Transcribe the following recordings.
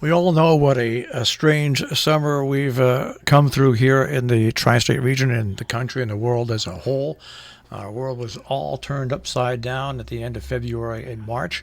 We all know what a strange summer we've come through here in the tri-state region and the country and the world as a whole. Our world was all turned upside down at the end of February and March.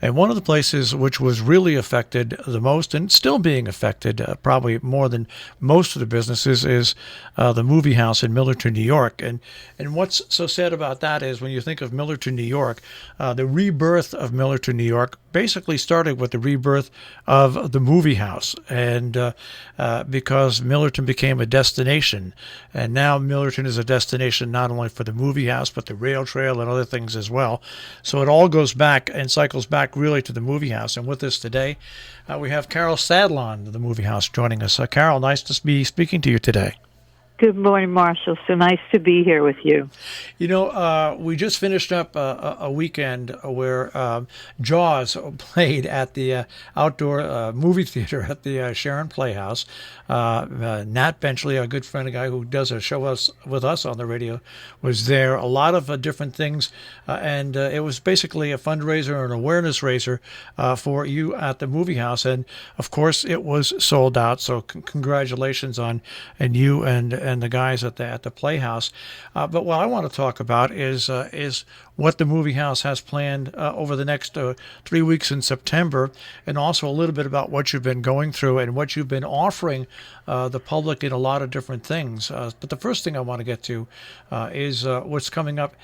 And one of the places which was really affected the most, and still being affected probably more than most of the businesses, is the Moviehouse in Millerton, New York. And what's so sad about that is when you think of Millerton, New York, the rebirth of Millerton, New York basically started with the rebirth of the Moviehouse. And because Millerton became a destination. And now Millerton is a destination not only for the movie house, but the rail trail and other things as well. So it all goes back and cycles back really to the movie house. And with us today, we have Carol Sadlon of the Movie House joining us. Carol, nice to be speaking to you today. Good morning, Marshall. So nice to be here with you. You know, we just finished up a weekend where Jaws played at the outdoor movie theater at the Sharon Playhouse. Nat Benchley, a good friend, a guy who does a show with us on the radio, was there. A lot of different things, and it was basically a fundraiser, an awareness raiser for you at the Movie House. And, of course, it was sold out, so congratulations on you and the guys at the Playhouse. But what I want to talk about is what the Movie House has planned over the next 3 weeks in September, and also a little bit about what you've been going through and what you've been offering the public in a lot of different things. But the first thing I want to get to is what's coming up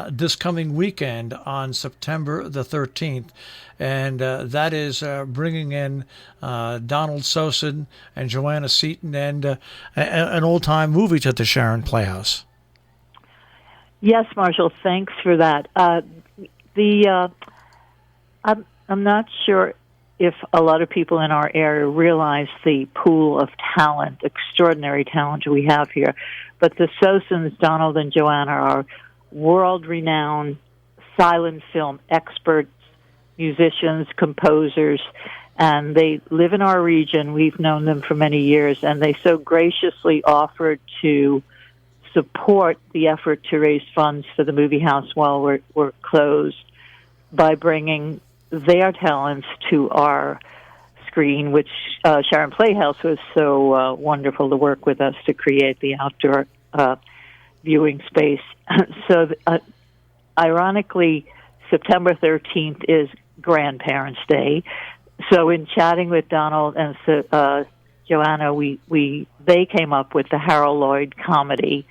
this coming weekend on September the 13th. And that is bringing in Donald Sosin and Joanna Seaton and an old-time movie to the Sharon Playhouse. Yes, Marshall, thanks for that. I'm not sure if a lot of people in our area realize the pool of talent, extraordinary talent we have here. But the Sosins, Donald and Joanna, are world-renowned silent film experts, musicians, composers, and they live in our region. We've known them for many years, and they so graciously offered to support the effort to raise funds for the Movie House while we're closed by bringing their talents to our screen, which Sharon Playhouse was so wonderful to work with us to create the outdoor viewing space. So, ironically, September 13th is Grandparents' Day. So in chatting with Donald and Joanna, they came up with the Harold Lloyd comedy,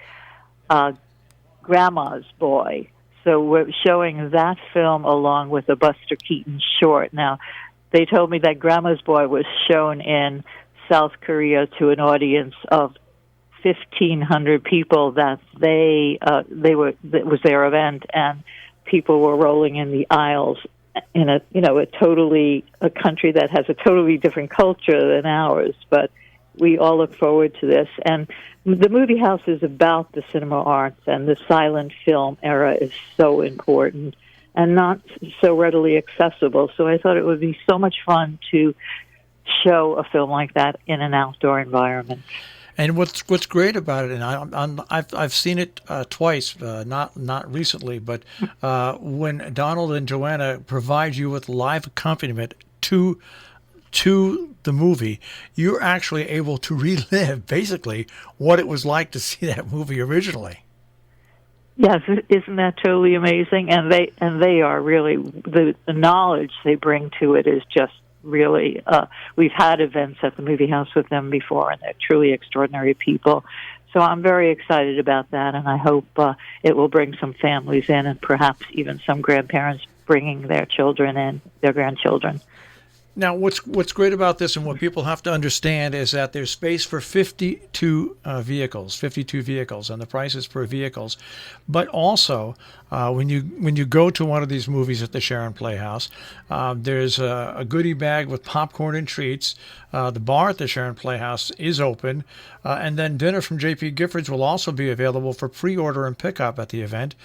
Grandma's Boy. So we're showing that film along with a Buster Keaton short. Now, they told me that Grandma's Boy was shown in South Korea to an audience of 1,500 people. That it was their event, and people were rolling in the aisles in a country that has a totally different culture than ours. But we all look forward to this. And the Movie House is about the cinema arts, and the silent film era is so important and not so readily accessible. So I thought it would be so much fun to show a film like that in an outdoor environment. And what's great about it, and I've seen it twice, not recently, but when Donald and Joanna provide you with live accompaniment to the movie, you're actually able to relive basically what it was like to see that movie originally. Yes, isn't that totally amazing? And they are really, the knowledge they bring to it is just really, we've had events at the Movie House with them before, and they're truly extraordinary people. So I'm very excited about that, and I hope it will bring some families in, and perhaps even some grandparents bringing their children and their grandchildren. Now, what's great about this and what people have to understand is that there's space for 52 vehicles, and the price is per vehicles. But also, when you go to one of these movies at the Sharon Playhouse, there's a goodie bag with popcorn and treats. The bar at the Sharon Playhouse is open, and then dinner from JP Gifford's will also be available for pre-order and pickup at the event.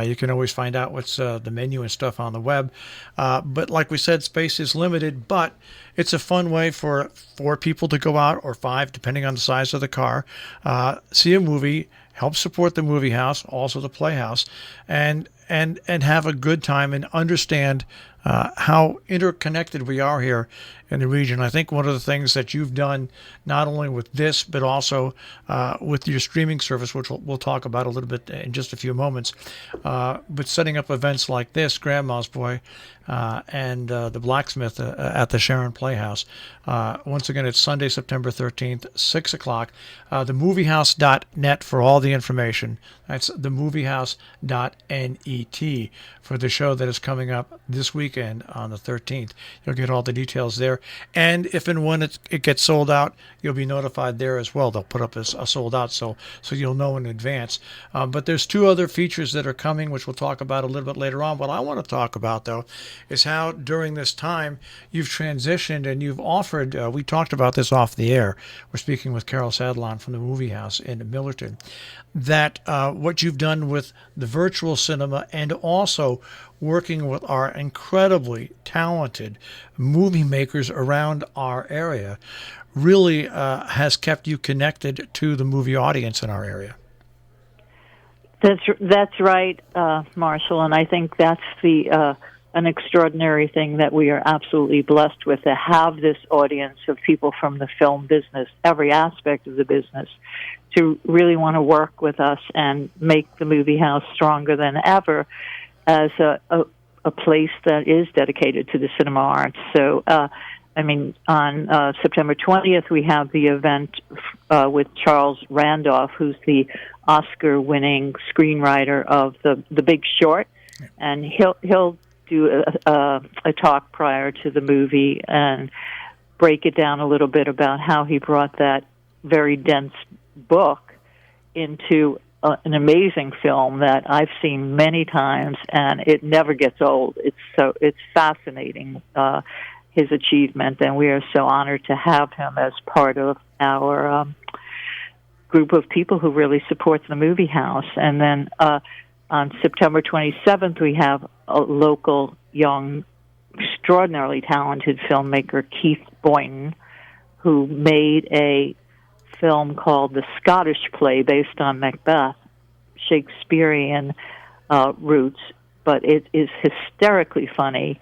You can always find out what's the menu and stuff on the web. But like we said, space is limited, but it's a fun way for 4 people to go out, or 5, depending on the size of the car, see a movie, help support the Movie House, also the Playhouse, and have a good time and understand how interconnected we are here in the region. I think one of the things that you've done, not only with this, but also with your streaming service, which we'll talk about a little bit in just a few moments, but setting up events like this, Grandma's Boy, and the Blacksmith at the Sharon Playhouse. Once again, it's Sunday, September 13th, 6 o'clock. Themoviehouse.net for all the information. That's themoviehouse.net for the show that is coming up this weekend on the 13th. You'll get all the details there. And if and when it gets sold out, you'll be notified there as well. They'll put up a sold out, so you'll know in advance. But there's two other features that are coming, which we'll talk about a little bit later on. What I want to talk about, though, is how during this time you've transitioned and you've offered, we talked about this off the air. We're speaking with Carol Sadlon from the Moviehouse in Millerton, that what you've done with the virtual cinema and also working with our incredibly talented movie makers around our area really has kept you connected to the movie audience in our area. That's right, Marshall, and I think that's an extraordinary thing that we are absolutely blessed with, to have this audience of people from the film business, every aspect of the business, to really want to work with us and make the Movie House stronger than ever as a place that is dedicated to the cinema arts. So, on September 20th, we have the event with Charles Randolph, who's the Oscar-winning screenwriter of The Big Short, and he'll do a talk prior to the movie and break it down a little bit about how he brought that very dense book into an amazing film that I've seen many times, and it never gets old. It's fascinating, his achievement, and we are so honored to have him as part of our group of people who really supports the Movie House. And then on September 27th, we have a local, young, extraordinarily talented filmmaker, Keith Boynton, who made a film called The Scottish Play, based on Macbeth, Shakespearean roots, but it is hysterically funny,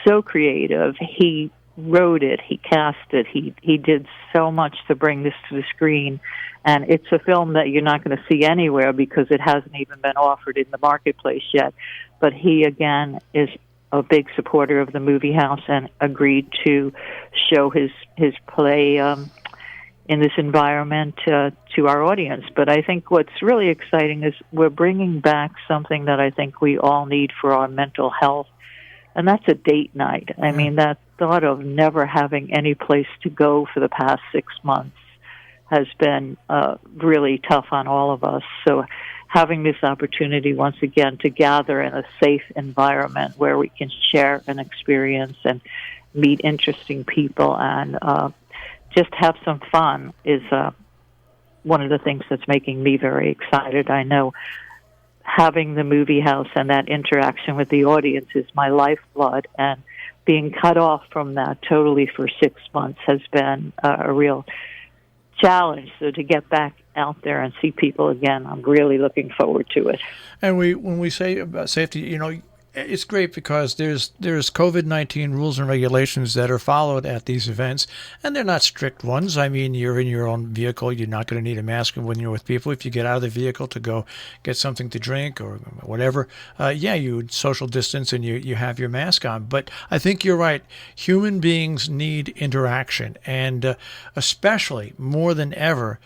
so creative. He wrote it, he cast it, he did so much to bring this to the screen, and it's a film that you're not going to see anywhere because it hasn't even been offered in the marketplace yet. But he, again, is a big supporter of the Movie House and agreed to show his play in this environment to our audience. But I think what's really exciting is we're bringing back something that I think we all need for our mental health, and that's a date night. I mean, that thought of never having any place to go for the past 6 months has been really tough on all of us. So having this opportunity once again to gather in a safe environment where we can share an experience and meet interesting people and just have some fun is one of the things that's making me very excited. I know having the Movie House and that interaction with the audience is my lifeblood, and being cut off from that totally for 6 months has been a real challenge. So to get back out there and see people again, I'm really looking forward to it. And when we say about safety, it's great because there's COVID-19 rules and regulations that are followed at these events, and they're not strict ones. I mean, you're in your own vehicle. You're not going to need a mask when you're with people. If you get out of the vehicle to go get something to drink or whatever, you social distance and you have your mask on. But I think you're right. Human beings need interaction, and especially more than ever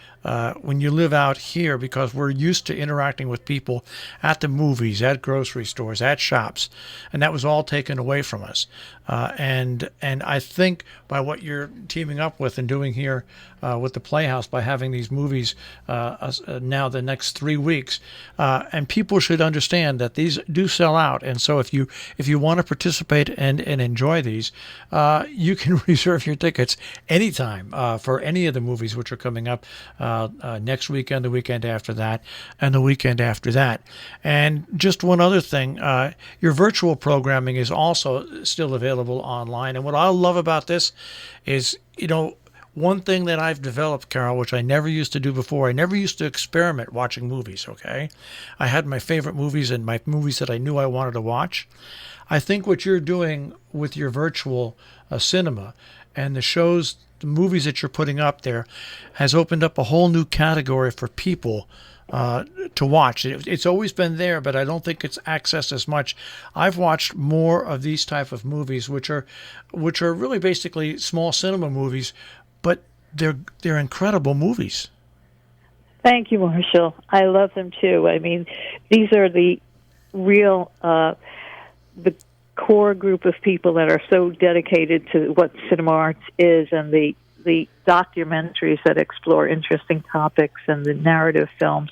when you live out here, because we're used to interacting with people at the movies, at grocery stores, at shops, and that was all taken away from us. And I think by what you're teaming up with and doing here with the Playhouse, by having these movies now the next 3 weeks, and people should understand that these do sell out. And so if you want to participate and enjoy these, you can reserve your tickets anytime for any of the movies which are coming up next weekend, the weekend after that, and the weekend after that. And just one other thing, your virtual programming is also still available online. And what I love about this is, one thing that I've developed, Carol, which I never used to do before. I never used to experiment watching movies, okay? I had my favorite movies and my movies that I knew I wanted to watch. I think what you're doing with your virtual cinema and the shows, the movies that you're putting up there, has opened up a whole new category for people to watch. It's always been there, but I don't think it's accessed as much. I've watched more of these type of movies, which are really basically small cinema movies, but they're incredible movies. Thank you, Marshall. I love them too. I mean, these are the real the core group of people that are so dedicated to what cinema arts is, and the documentaries that explore interesting topics, and the narrative films.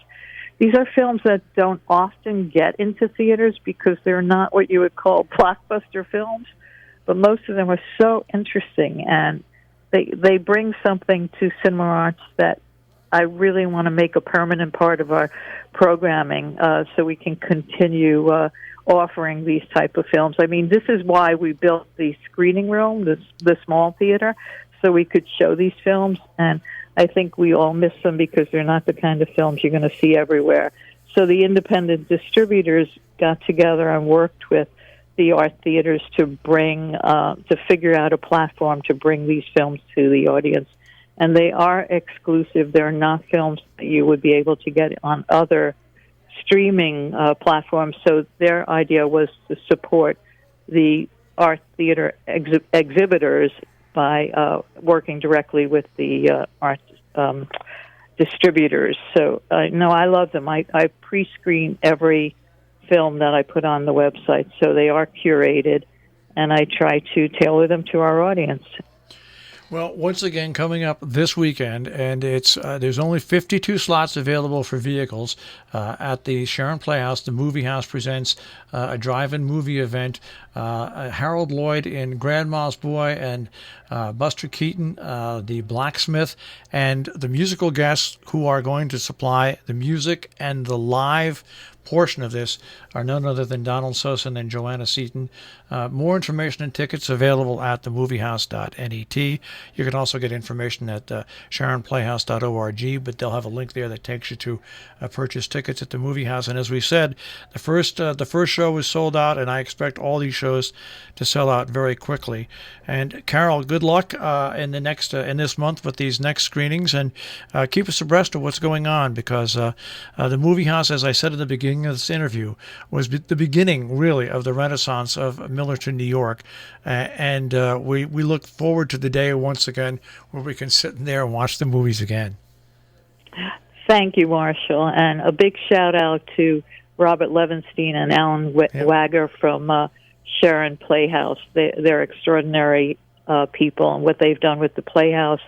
These are films that don't often get into theaters because they're not what you would call blockbuster films, but most of them are so interesting, and they bring something to cinema arts that I really want to make a permanent part of our programming, so we can continue offering these type of films. I mean, this is why we built the screening room, the small theater, so we could show these films, and I think we all miss them because they're not the kind of films you're going to see everywhere. So the independent distributors got together and worked with the art theaters to to figure out a platform to bring these films to the audience. And they are exclusive. They're not films that you would be able to get on other streaming platforms. So their idea was to support the art theater exhibitors by working directly with the art distributors. So, no, I love them. I pre-screen every film that I put on the website, so they are curated, and I try to tailor them to our audience. Well, once again, coming up this weekend, and it's there's only 52 slots available for vehicles at the Sharon Playhouse. The Moviehouse presents a drive-in movie event. Harold Lloyd in Grandma's Boy and Buster Keaton, the Blacksmith, and the musical guests who are going to supply the music and the live portion of this are none other than Donald Sosin and Joanna Seaton. More information and tickets available at themoviehouse.net. You can also get information at sharonplayhouse.org, but they'll have a link there that takes you to purchase tickets at the Moviehouse. And as we said, the first show was sold out, and I expect all these shows to sell out very quickly. And Carol, good luck in this month with these next screenings, and keep us abreast of what's going on, because the Moviehouse, as I said at the beginning of this interview, was the beginning, really, of the renaissance of Millerton, New York, and we look forward to the day once again where we can sit in there and watch the movies again. Thank you, Marshall, and a big shout out to Robert Levenstein and Alan Wagger from Sharon Playhouse. They're extraordinary people, and what they've done with the Playhouse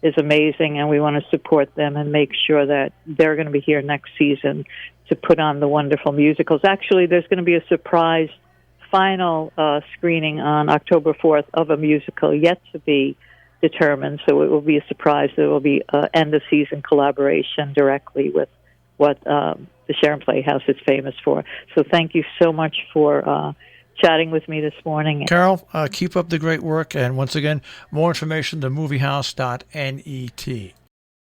is amazing, and we want to support them and make sure that they're going to be here next season to put on the wonderful musicals. Actually, there's going to be a surprise final screening on October 4th of a musical yet to be determined, so it will be a surprise. There will be an end-of-season collaboration directly with what the Sharon Playhouse is famous for. So thank you so much for chatting with me this morning. Carol, keep up the great work, and once again, more information, themoviehouse.net.